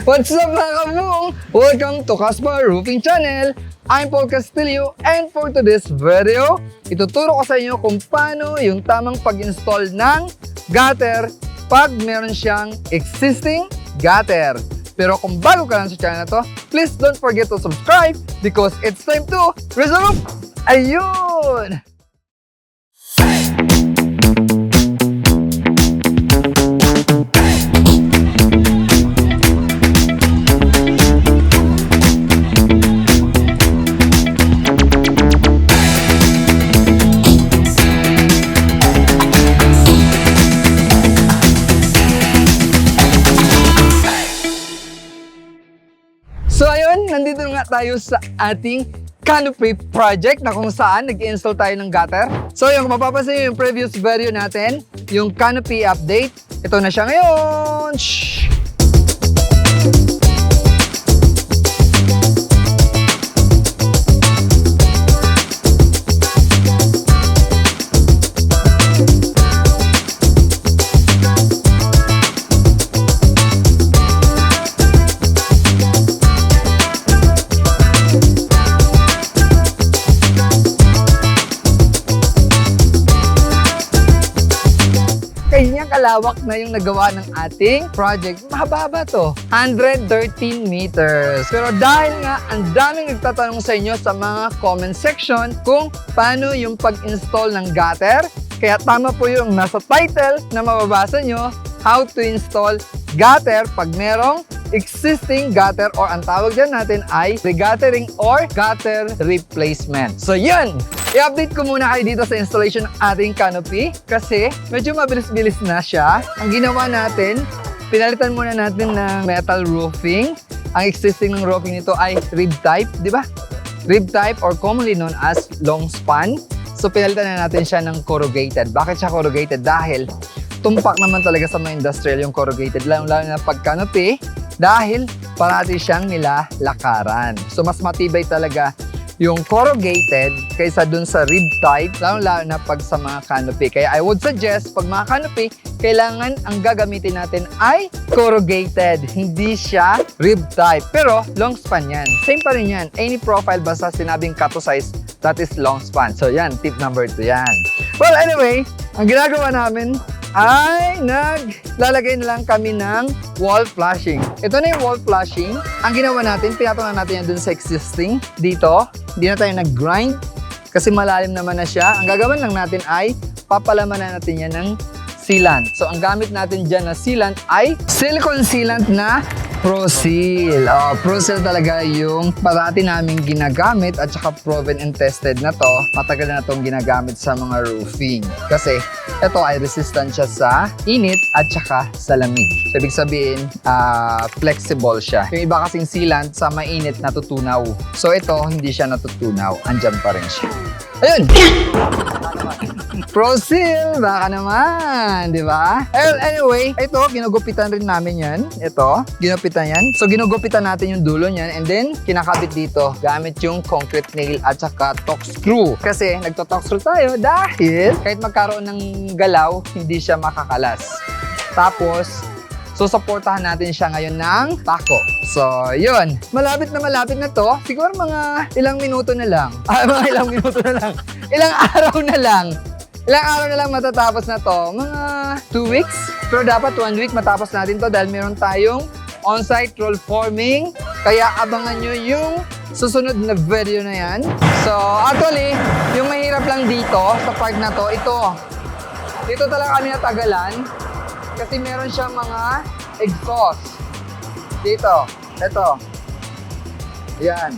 What's up mga kabung? Welcome to Caspar Roofing Channel. I'm Paul Castillo and for today's video, ituturo ko sa inyo kung paano yung tamang pag-install ng gutter pag meron siyang existing gutter. Pero kung bago ka lang sa channel na to, please don't forget to subscribe because it's time to resolve! Ayun! So ayun, nandito nga tayo sa ating canopy project na kung saan nag-install tayo ng gutter. So yung kung mapapansin nyo yung previous video natin, yung canopy update, ito na siya ngayon! Shhh! Kanya kalawak na yung nagawa ng ating project. Mahaba to, 113 meters. Pero dahil nga ang daming nagtatanong sa inyo sa mga comment section kung paano yung pag-install ng gutter, kaya tama po yung nasa title na mababasa nyo, how to install gutter pag merong existing gutter or ang tawag dyan natin ay reguttering or gutter replacement. So yun! I-update ko muna kayo dito sa installation ng ating canopy kasi medyo mabilis-bilis na siya. Ang ginawa natin, pinalitan muna natin ng metal roofing. Ang existing ng roofing nito ay rib type, di ba? Rib type or commonly known as long span. So pinalitan na natin siya ng corrugated. Bakit siya corrugated? Dahil tumpak naman talaga sa mga industrial yung corrugated, lalo na pag canopy, dahil parati siyang nilalakaran. So mas matibay talaga yung corrugated kaysa dun sa rib type, lalo na pag sa mga canopy. Kaya I would suggest, pag mga canopy, kailangan ang gagamitin natin ay corrugated, hindi siya rib type. Pero long span yan. Same pa rin yan. Any profile basta sinabing cut to size, that is long span. So yan, tip number 2 yan. Well, anyway, ang ginagawa namin ay naglalagay na lang kami ng wall flashing. Ito na yung wall flashing. Ang ginawa natin, pinatunan natin yan dun sa existing. Dito, hindi na tayo nag-grind kasi malalim naman na siya. Ang gagawin lang natin ay papalaman na natin yan ng sealant. So, ang gamit natin dyan na sealant ay silicone sealant na Pro-Seal. Pro-Seal talaga yung parati namin ginagamit at saka proven and tested na to. Matagal na itong ginagamit sa mga roofing. Kasi ito ay resistant siya sa init at saka sa lamig. So, ibig sabihin, flexible siya. Yung iba kasing sealant sa mainit natutunaw. So, ito hindi siya natutunaw. Andyan pa rin siya. Ayun! Pro-Seal! Baka naman! Di ba? Well, anyway, ito, ginugupitan rin namin yan. Ito, ginugupitan yan. So, ginugupitan natin yung dulo niyan and then, kinakabit dito gamit yung concrete nail at saka torque screw. Kasi, nagto-torque screw tayo dahil kahit magkaroon ng galaw, hindi siya makakalas. Tapos, susuportahan natin siya ngayon ng pako. So, yun. Malapit na to. Siguro mga ilang minuto na lang. Mga ilang minuto na lang. Ilang araw na lang. Ilang araw na lang matatapos na to. Mga 2 weeks. Pero dapat 1 week matapos natin to dahil meron tayong on-site roll forming. Kaya abangan nyo yung susunod na video na yan. So, actually, yung mahirap lang dito sa part na to, ito. Dito talaga kami natagalan. Kasi meron siyang mga exhaust. Dito. Ito. Yan.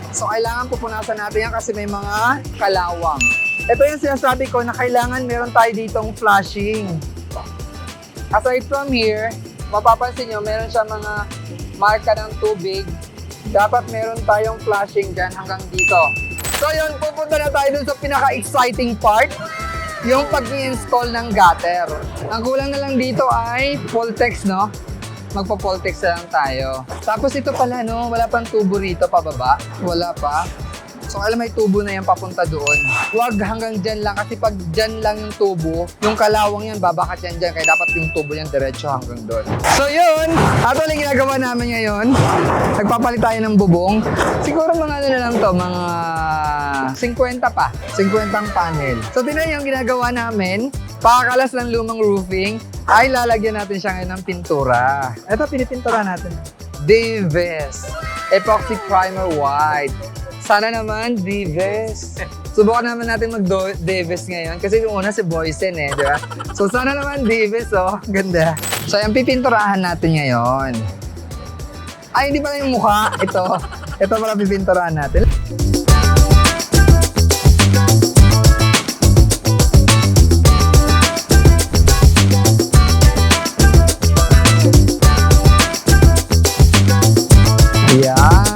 So, kailangan pupunasan natin yan kasi may mga kalawang. Ito yung sinasabi ko na kailangan meron tayo ditong flashing. Aside from here, mapapansin nyo, meron siya mga marka ng tubig. Dapat meron tayong flashing dyan hanggang dito. So, yun, pupunta na tayo dun sa pinaka-exciting part. Yung pag-i-install ng gutter. Ang kulang na lang dito ay Poltex, no? Magpa-Poltex na lang tayo. Tapos ito pala, no? Wala pang tubo rito pababa. Wala pa. So alam, may tubo na yan papunta doon. Huwag hanggang dyan lang kasi pag dyan lang yung tubo, yung kalawang yan, babakat yan dyan. Kaya dapat yung tubo yan diretso hanggang doon. So yun, actually ginagawa namin ngayon, nagpapalit tayo ng bubong. Siguro mga ano na lang to, mga 50 pa. 50 ang panel. So tingnan yung ginagawa namin, pakakalas ng lumang roofing, ay lalagyan natin siya ngayon ng pintura. Ito, pinipintura natin. Davis Epoxy Primer White. Sana naman, Davis. Subukan naman natin mag-Davis ngayon kasi yung una si Boysen eh, di ba? So sana naman Davis, oh. Ganda. So yung pipinturahan natin ngayon. Ay, hindi pala yung mukha. Ito pala pipinturahan natin. Yan.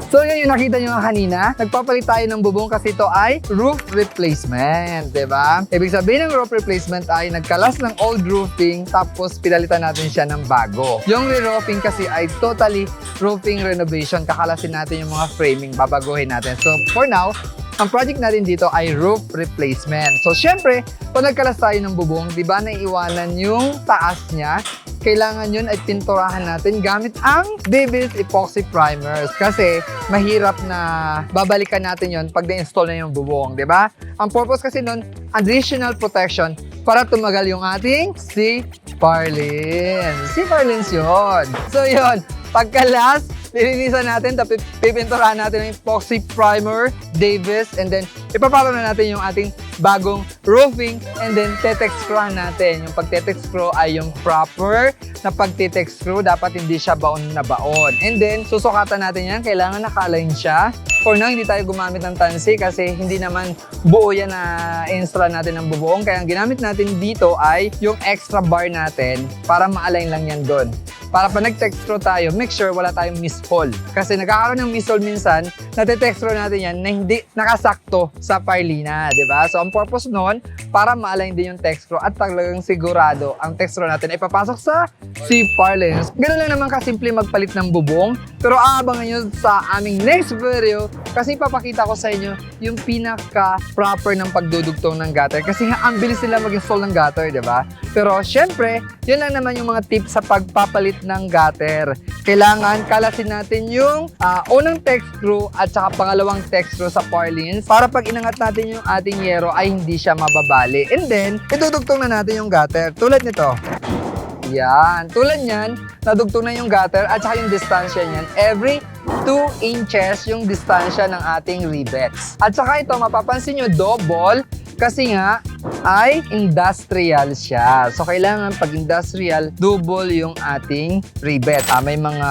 So yun yung nakita nyo nga kanina, nagpapalit tayo ng bubong kasi ito ay roof replacement, diba? Ibig sabihin ng roof replacement ay nagkalas ng old roofing tapos pinalitan natin siya ng bago. Yung re-roofing kasi ay totally roofing renovation, kakalasin natin yung mga framing, babaguhin natin. So for now, ang project natin dito ay roof replacement. So syempre, pag nagkalas tayo ng bubong, di ba naiiwanan yung taas niya? Kailangan yun ay pinturahan natin gamit ang Davis Epoxy Primers kasi mahirap na babalikan natin yun pag na-install na yung bubong, di ba? Ang purpose kasi nun, additional protection para tumagal yung ating C-Parlins. C-Parlins yun. So yun, pagkalas, lilinisan natin, tapos pipinturahan natin yung epoxy primer, Davis, and then ipapalo na natin yung ating bagong roofing, and then tetex screw natin. Yung pag-tetex screw ay yung proper na pag-tetex screw, dapat hindi siya baon na baon. And then, susukatan natin yan, kailangan naka-align siya. For now, hindi tayo gumamit ng tansi kasi hindi naman buo yan na install natin ng bubuong. Kaya ang ginamit natin dito ay yung extra bar natin para ma-align lang yan doon. Para pa nag-text throw tayo, make sure wala tayong miss-hole. Kasi nagkakaroon ng miss-hole minsan, nate-text throw natin yan na hindi nakasakto sa parlina, di ba? So, ang purpose nun, para ma-align din yung text throw at talagang sigurado ang text throw natin ay papasok sa C-Parlins. Ganun lang naman kasimple magpalit ng bubong. Pero aabangan nyo sa aming next video kasi ipapakita ko sa inyo yung pinaka-proper ng pagdudugtong ng gutter. Kasi nga, ang bilis nila mag-install ng gutter, di ba? Pero syempre, yun lang naman yung mga tips sa pagpapalit ng gutter. Kailangan kalasin natin yung unang text screw at saka pangalawang text screw sa Parlins para pag inangat natin yung ating yero ay hindi siya mababali. And then, idudugtong na natin yung gutter tulad nito. Yan. Tulad niyan, nadugtong na yung gutter at saka yung distansya niyan. Every 2 inches yung distansya ng ating rivets. At saka ito, mapapansin nyo, double kasi nga ay industrial siya. So, kailangan pag industrial, double yung ating rivet. May mga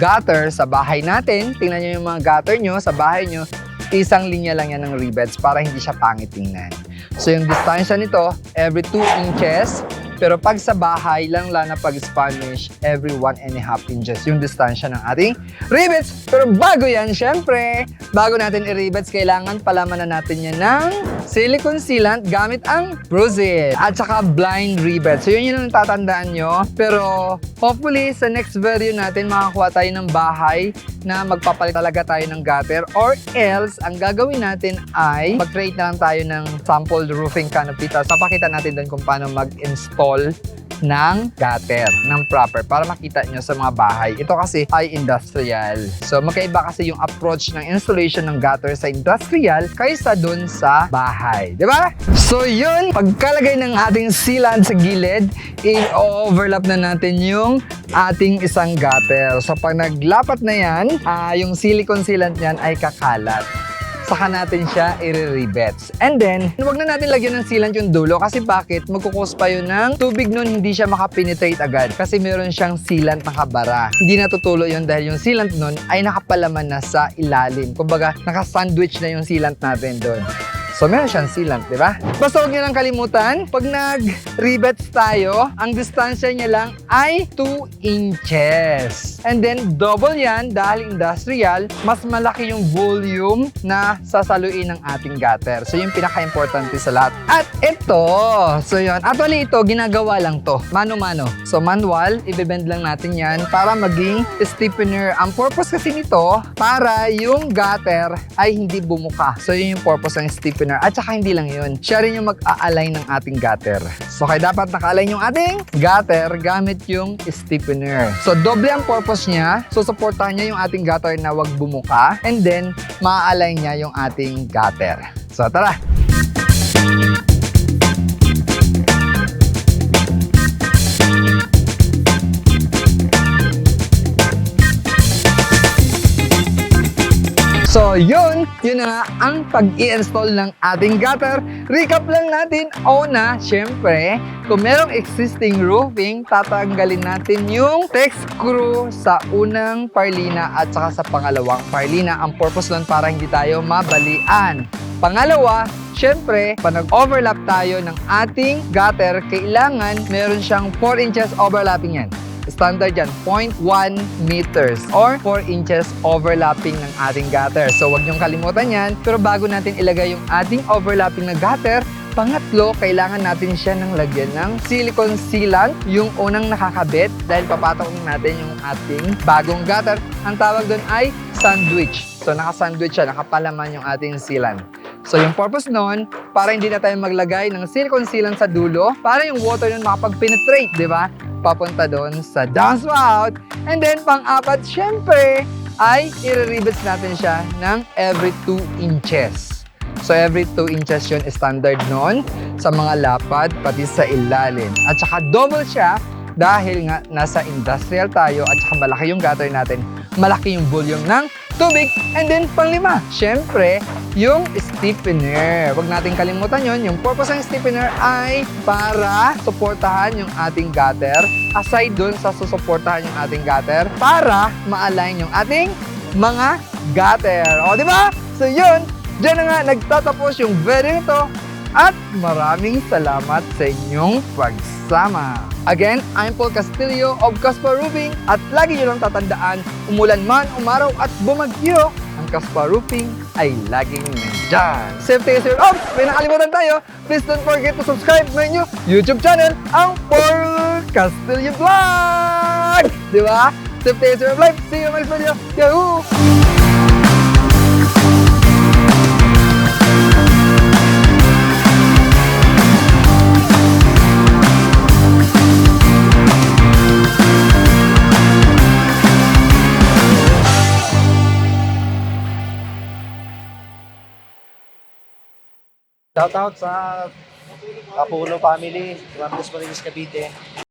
gutter sa bahay natin. Tingnan nyo yung mga gutter nyo sa bahay nyo. Isang linya lang yan ng rivets para hindi siya pangit tingnan. So, yung distansya nito, every 2 inches. Pero pag sa bahay lang na pag Spanish, every 1.5 inches yung distansya ng ating rivets. Pero bago yan, syempre, bago natin i-rivets, kailangan palaman na natin yan ng silicone sealant gamit ang Brazil at saka blind rivets. So yun yung tatandaan nyo. Pero hopefully sa next video natin makakuha tayo ng bahay na magpapalit talaga tayo ng gutter, or else ang gagawin natin ay mag-create na lang tayo ng sample roofing canopy. Tapos papakita natin doon kung paano mag-install ng gutter ng proper para makita nyo sa mga bahay. Ito kasi ay industrial. So magkaiba kasi yung approach ng installation ng gutter sa industrial kaysa dun sa bahay. Diba? So yun, pagkalagay ng ating sealant sa gilid, i-overlap na natin yung ating isang gutter. So pag naglapat na yan, yung silicone sealant niyan ay kakalat. Saka natin siya i-rivets. And then, huwag na natin lagyan ng sealant yung dulo kasi bakit? Magkukos pa yun ng tubig nun, hindi siya makapenetrate agad kasi meron siyang sealant na kabara. Hindi natutulo yun dahil yung sealant nun ay nakapalaman na sa ilalim. Kumbaga, nakasandwich na yung sealant natin doon. So, meron siyang sealant, di ba? Basta huwag niyo lang kalimutan, pag nag-rivets tayo, ang distansya niya lang ay 2 inches. And then, double yan dahil industrial, mas malaki yung volume na sasaluin ng ating gutter. So, yung pinaka-importante sa lahat. At ito, so yun. Actually, ito, ginagawa lang to. Mano-mano. So, manual, ibebend lang natin yan para maging stiffener. Ang purpose kasi nito, para yung gutter ay hindi bumuka. So, yun yung purpose ng stiffener. At saka hindi lang yun. Siya rin yung mag-a-align ng ating gutter. So, kaya dapat naka-align yung ating gutter gamit yung stiffener. So, doble ang purpose niya. So, supportahan niya yung ating gutter na wag bumuka. And then, ma-align niya yung ating gutter. So, tara! So, yun na nga ang pag-i-install ng ating gutter. Recap lang natin. Una, syempre, kung merong existing roofing, tatanggalin natin yung text screw sa unang parlina at saka sa pangalawang parlina. Ang purpose lang para hindi tayo mabalian. Pangalawa, syempre, pag nag-overlap tayo ng ating gutter, kailangan meron siyang 4 inches overlapping yan. Standard yan, 0.1 meters or 4 inches overlapping ng ating gutter. So, huwag niyong kalimutan yan. Pero bago natin ilagay yung ating overlapping na gutter, pangatlo, kailangan natin siya ng lagyan ng silicone sealant, yung unang nakakabit dahil papatok natin yung ating bagong gutter. Ang tawag doon ay sandwich. So, naka-sandwich siya, nakapalaman yung ating sealant. So, yung purpose nun, para hindi na tayo maglagay ng silicone sealant sa dulo, para yung water nun makapag-penetrate, di ba? Papunta doon sa downspout. And then, pang-apat, syempre, ay i-rivets natin siya ng every 2 inches. So, every 2 inches yun standard nun sa mga lapad, pati sa ilalim. At saka double siya dahil nga nasa industrial tayo at saka malaki yung gutter natin, malaki yung volume ng tubig. And then, pang-lima, syempre, yung stiffener. Huwag natin kalimutan yon. Yung purpose ng stiffener ay para suportahan yung ating gutter. Aside dun sa susuportahan yung ating gutter, para ma-align yung ating mga gutter. O, di ba? So, yun. Diyan na nga nagtatapos yung video nito. At maraming salamat sa inyong pagsama. Again, I'm Paul Castillo of Caspa Roofing at lagi nyo lang tatandaan, umulan man, umaraw at bumagyo, ang Caspa Roofing ay laging nandyan. Safety is your off! May nakalimutan tayo, please don't forget to subscribe to my new YouTube channel, ang Paul Castillo Vlog! Diba? Safety is your life! See you in my next video! Yahoo! Shoutout sa Apollo family, Ramos Marinos Cavite.